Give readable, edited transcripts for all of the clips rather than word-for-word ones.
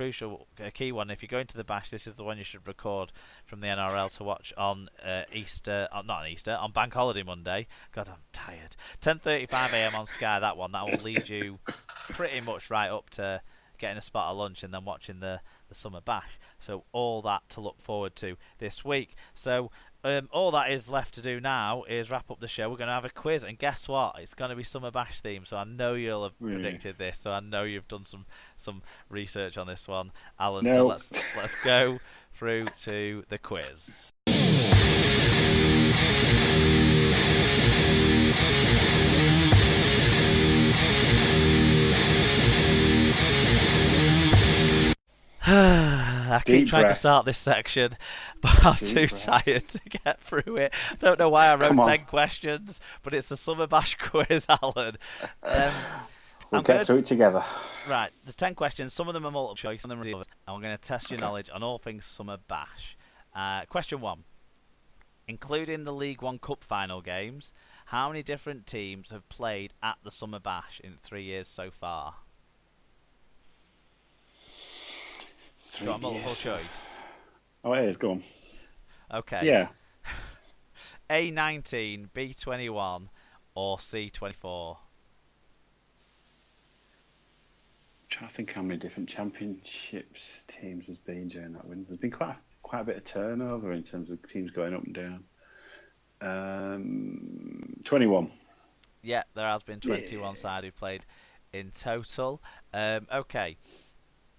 a key one. If you're going to the Bash, this is the one you should record from the NRL to watch on Easter, not on Easter, on Bank Holiday Monday. God, I'm tired. 10:35 a.m. on Sky. That one. That will lead you pretty much right up to getting a spot at lunch and then watching the Summer Bash. So all that to look forward to this week. So all that is left to do now is wrap up the show. We're going to have a quiz, and guess what? It's going to be Summer Bash themed. So I know you'll have predicted this. So I know you've done some research on this one, Alan. No. So let's go through to the quiz. I keep trying to start this section, but I'm too tired to get through it. I don't know why I wrote 10 questions, but it's the Summer Bash quiz, Alan. We'll get through it together. Right, there's 10 questions. Some of them are multiple choice, some of them are and we're going to test your knowledge on all things Summer Bash. Question 1. Including the League One Cup final games, how many different teams have played at the Summer Bash in 3 years so far? Got a multiple choice? Oh, it is. Go on. Okay. Yeah. A19, B21, or C24? I'm trying to think how many different championships teams there's been during that window. There's been quite a bit of turnover in terms of teams going up and down. 21. Yeah, there has been 21 sides who played in total. Okay.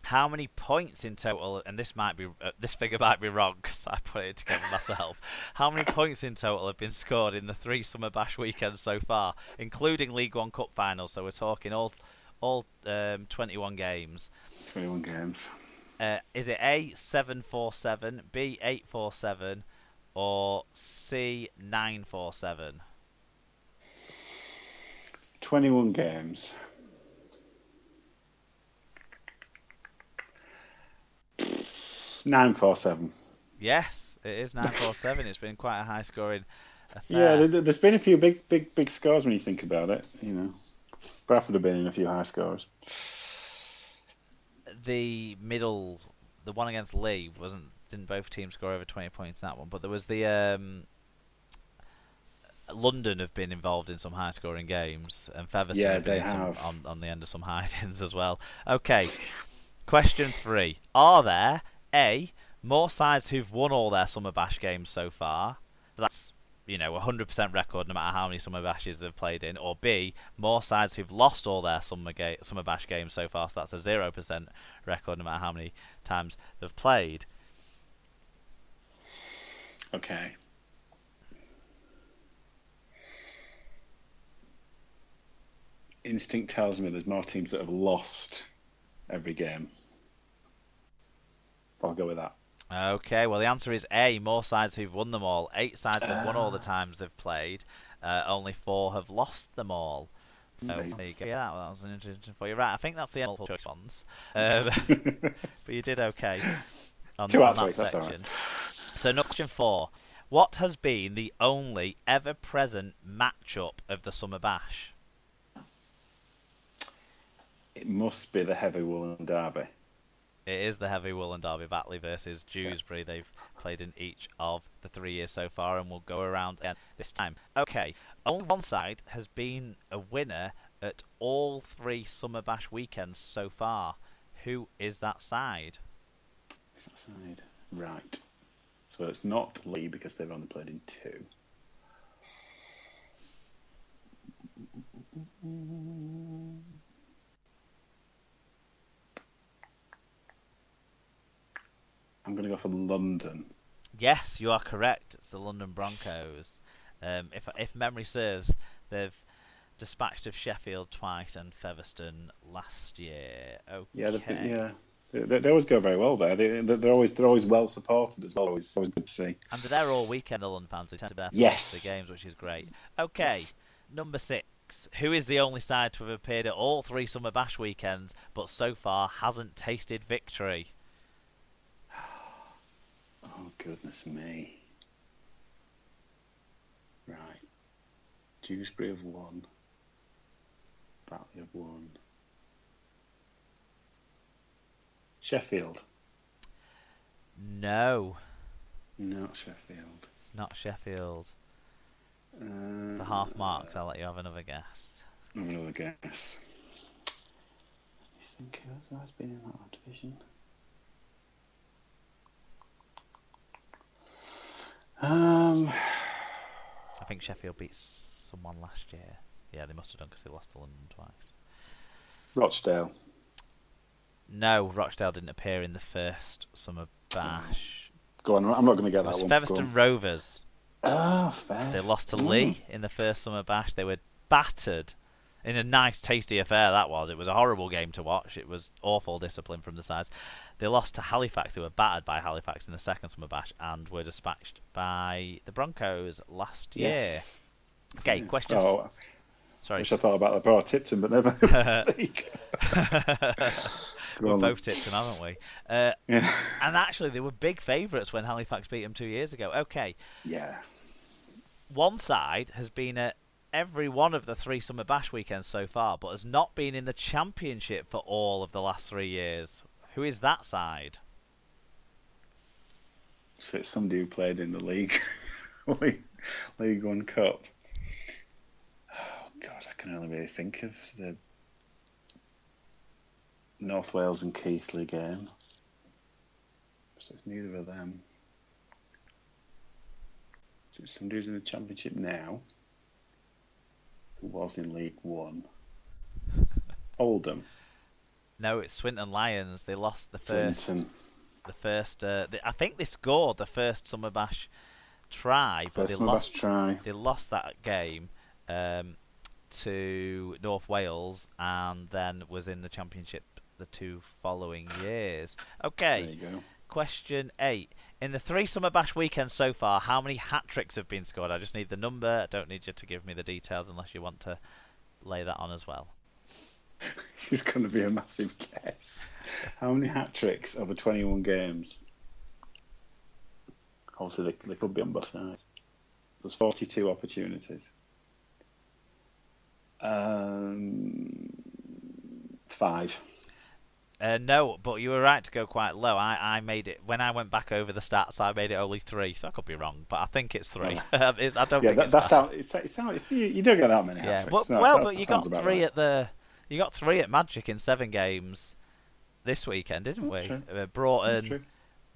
How many points in total? And this figure might be wrong because I put it together myself. How many points in total have been scored in the 3 Summer Bash weekends so far, including League One Cup finals? So we're talking all 21 games. 21 games. Is it A 747, B 847, or C 947? 21 games. 947. Yes, it is 947. It's been quite a high scoring affair. Yeah, there's been a few big scores when you think about it. You know, Bradford have been in a few high scores. The one against Lee didn't both teams score over 20 points in that one? But there was the London have been involved in some high scoring games, and Featherstone have been on the end of some hide-ins as well. Okay, question 3: Are there A, more sides who've won all their Summer Bash games so far? That's 100% record no matter how many Summer Bashes they've played in. Or B, more sides who've lost all their Summer Bash games so far, so that's a 0% record no matter how many times they've played. Okay. Instinct tells me there's more teams that have lost every game. I'll go with that. Okay, well the answer is A, more sides who've won them all. 8 sides have won all the times they've played. Only 4 have lost them all. So there you go. Yeah, that was an interesting for you. Right, I think that's the end of the choice ones. But you did okay on that section. Right. So question 4. What has been the only ever-present matchup of the Summer Bash? It must be the Heavy Woolen Derby. It is the Heavy Woolen Derby, Batley versus Dewsbury. They've played in each of the 3 years so far, and will go around again this time. Okay, only one side has been a winner at all 3 Summer Bash weekends so far. Who is that side? Who's that side? Right. So it's not Lee because they've only played in 2. I'm going to go for London. Yes, you are correct. It's the London Broncos. If memory serves, they've dispatched of Sheffield twice and Featherstone last year. Okay. They always go very well there. They're always well supported as well. Always good to see. And they're there all weekend, the London fans. They tend to be there for the games, which is great. Okay, yes. Number 6. Who is the only side to have appeared at all 3 Summer Bash weekends, but so far hasn't tasted victory? Oh, goodness me. Right. Dewsbury have won. Batley have won. Sheffield. No, Not Sheffield. it's not Sheffield. For half marks, I'll let you have another guess. Another guess. You think who else has been in that division? I think Sheffield beat someone last year. Yeah, they must have done because they lost to London twice. Rochdale. No, Rochdale didn't appear in the first summer bash. Go on, I'm not going to get It that was one. Featherstone Rovers. Ah, fair. They lost to Lee in the first summer bash. They were battered in a nice, tasty affair. That was. It was a horrible game to watch. It was awful discipline from the sides. They lost to Halifax. They were battered by Halifax in the second summer bash and were dispatched by the Broncos last year. Yes. Okay, Yeah. questions. Oh, sorry. I wish I thought about that. Bro, I tipped him, but never. We've both tipped him, haven't we? Yeah. And actually, they were big favourites when Halifax beat them 2 years ago. Okay. Yeah. One side has been at every one of the 3 summer bash weekends so far, but has not been in the championship for all of the last 3 years. Who is that side? So it's somebody who played in the league, League One Cup. Oh God, I can only really think of the North Wales and Keighley game. So it's neither of them. So it's somebody who's in the championship now, who was in League One. Oldham. No, it's Swinton Lions. They lost the first. Swinton. The first. I think they scored the first summer bash try, but they lost that game to North Wales, and then was in the championship the 2 following years. Okay. There you go. Question 8. In the 3 summer bash weekends so far, how many hat-tricks have been scored? I just need the number. I don't need you to give me the details unless you want to lay that on as well. This is going to be a massive guess. How many hat-tricks over 21 games? Obviously, they could be on both sides. There's 42 opportunities. 5. No, but you were right to go quite low. I made it when I went back over the stats. I made it only 3, so I could be wrong, but I think it's 3. I don't think it's that's how you don't get that many. Yeah, hat-tricks. but you got 3 right. you got 3 at Magic in 7 games this weekend, didn't That's we? True. Broughton,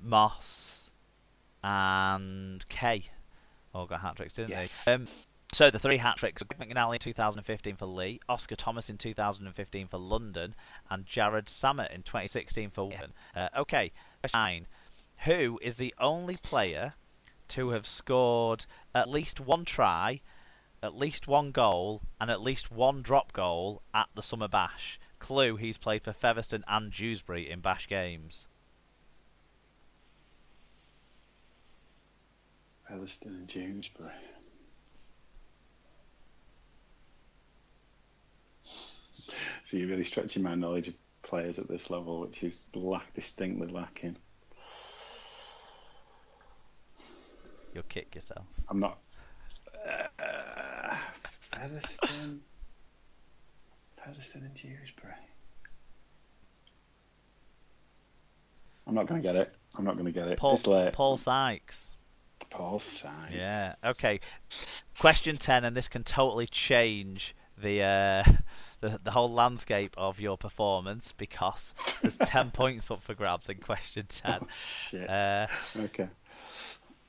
Moss, and Kay all got hat-tricks, didn't they? So the 3 hat-tricks: McNally in 2015 for Lee, Oscar Thomas in 2015 for London, and Jared Samet in 2016 for Wigan. Okay, question 9. Who is the only player to have scored at least 1 try, at least 1 goal, and at least 1 drop goal at the Summer Bash? Clue: he's played for Featherstone and Dewsbury in Bash games. Featherstone and Dewsbury. So you're really stretching my knowledge of players at this level, which is distinctly lacking. You'll kick yourself. I'm not. Featherstone and Dewsbury. I'm not going to get it. It's late. Paul Sykes. Paul Sykes. Yeah. Okay. Question 10, and this can totally change the whole landscape of your performance because there's 10 points up for grabs in question 10. Oh, shit. Okay.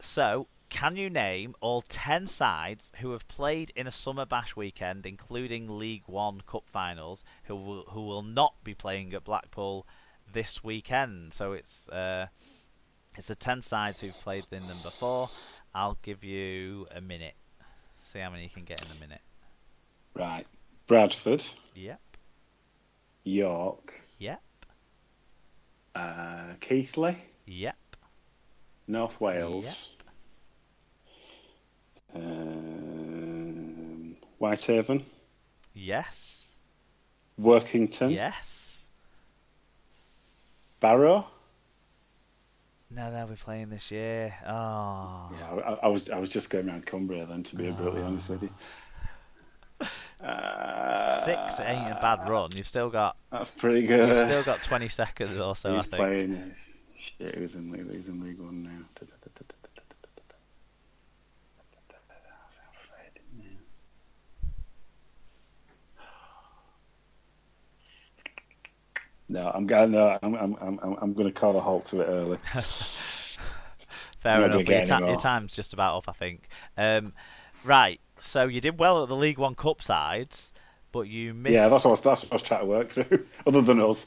So, can you name all 10 sides who have played in a summer bash weekend, including League One Cup finals, who will not be playing at Blackpool this weekend? So it's the 10 sides who've played in them before. I'll give you a minute. See how many you can get in a minute. Right. Bradford. Yep. York. Yep. Keighley. Yep. North Wales. Yep. Whitehaven. Yes. Workington. Yes. Barrow. No, they'll be playing this year. Oh. Yeah, I was just going around Cumbria then, to be brutally honest with you. Six ain't a bad run. That's pretty You've good. still got 20 seconds or so, I He's think. playing. Shit, who's in League? He's in League One now. No, I'm going. No, I'm going to call a halt to it early. I'm Fair not enough. going to But get any your more. time's just about up, I think. Right. So you did well at the League One Cup sides, but you Yeah, missed that's what I was trying to work through. Other than us.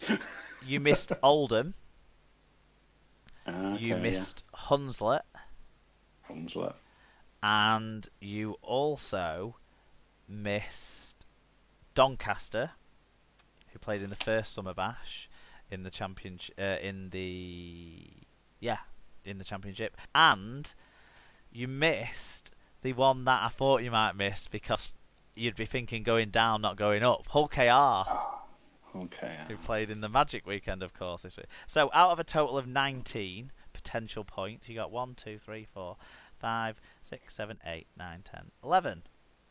you missed Oldham, you Okay, yeah. missed Hunslet, Hunslet. and you also missed Doncaster, who played in the first Summer Bash in the championship. In the championship, and you missed the one that I thought you might miss because you'd be thinking going down, not going up. Hull KR, Oh, okay. who played in the Magic weekend, of course, this week. So out of a total of 19 potential points, you got 1, 2, 3, 4, 5, 6, 7, 8, 9, 10, 11.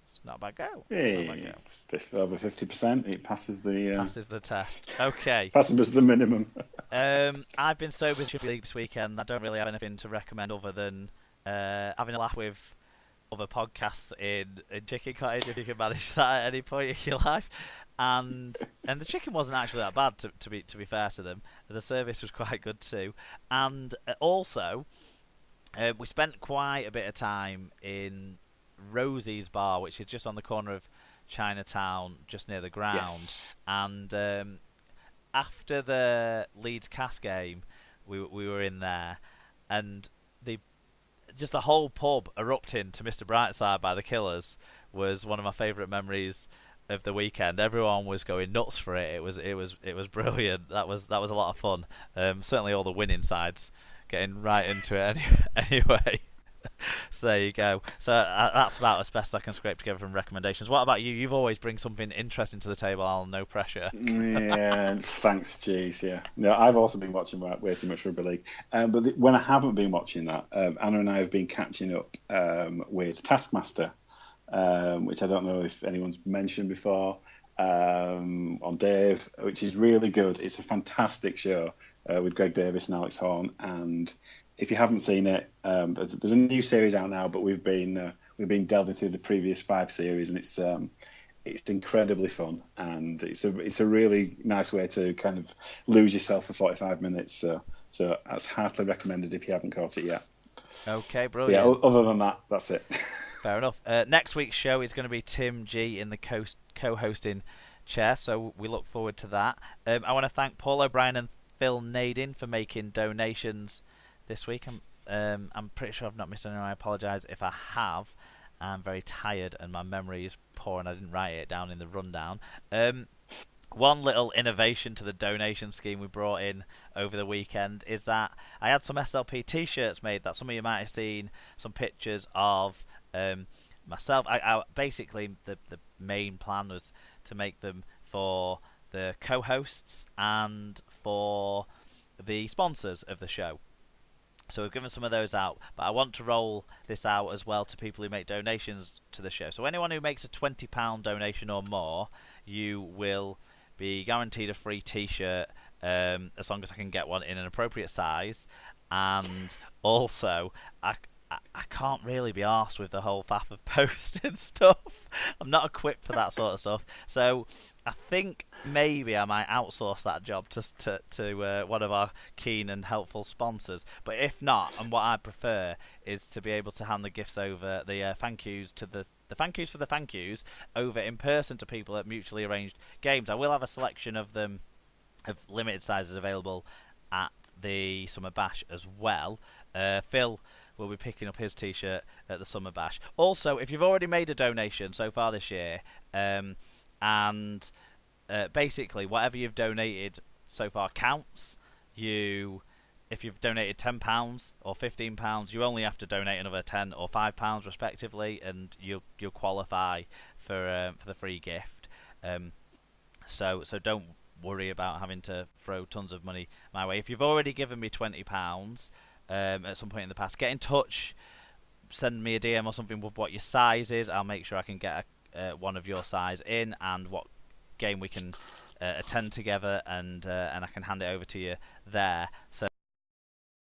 It's not a bad go. Not a bad Hey, go. it's over 50%. It Passes the test. Okay. passes as the minimum. I've been so busy with the league this weekend. I don't really have anything to recommend other than having a laugh with other podcasts in Chicken Cottage, if you can manage that at any point in your life. And the chicken wasn't actually that bad to be fair to them. The service was quite good too. And also we spent quite a bit of time in Rosie's bar, which is just on the corner of Chinatown, just near the ground. Yes. And after the Leeds Cast game, we were in there, and the just the whole pub erupting to Mr. Brightside by the Killers was one of my favourite memories of the weekend. Everyone was going nuts for it. It was brilliant. That was a lot of fun. Certainly all the winning sides getting right into it anyway. So there you go. So that's about as best I can scrape together from recommendations. What about you? You've always bring something interesting to the table, Alan. No pressure. Yeah, thanks, jeez. Yeah, no, I've also been watching way too much rugby league. But when I haven't been watching that, Anna and I have been catching up with Taskmaster, which I don't know if anyone's mentioned before, on Dave, which is really good. It's a fantastic show with Greg Davis and Alex Horn. And if you haven't seen it, there's a new series out now, but we've been delving through the previous 5 series, and it's incredibly fun, and it's a really nice way to kind of lose yourself for 45 minutes. So that's heartily recommended if you haven't caught it yet. Okay, But yeah, brilliant. other than that, that's it. Fair enough. Next week's show is going to be Tim G in the co-hosting chair, so we look forward to that. I want to thank Paul O'Brien and Phil Nadin for making donations this week. I'm pretty sure I've not missed anyone. I apologise if I have. I'm very tired and my memory is poor and I didn't write it down in the rundown. One little innovation to the donation scheme we brought in over the weekend is that I had some SLP t-shirts made that some of you might have seen some pictures of myself. Basically the main plan was to make them for the co-hosts and for the sponsors of the show. So we've given some of those out, but I want to roll this out as well to people who make donations to the show. So anyone who makes a £20 donation or more, you will be guaranteed a free T-shirt as long as I can get one in an appropriate size. And also, I can't really be arsed with the whole faff of posting stuff. I'm not equipped for that sort of stuff. So I think maybe I might outsource that job to one of our keen and helpful sponsors. But if not, and what I prefer is to be able to hand the gifts over, the thank yous to the thank yous for the thank yous over in person to people at mutually arranged games. I will have a selection of them of limited sizes available at the Summer Bash as well. Phil will be picking up his t-shirt at the Summer Bash. Also, if you've already made a donation so far this year, and basically whatever you've donated so far counts. If you've donated £10 or £15, you only have to donate another £10 or £5 respectively, and you'll qualify for the free gift. So don't worry about having to throw tons of money my way. If you've already given me £20 at some point in the past, get in touch, send me a DM or something with what your size is. I'll make sure I can get one of your size in and what game we can attend together, and I can hand it over to you there. So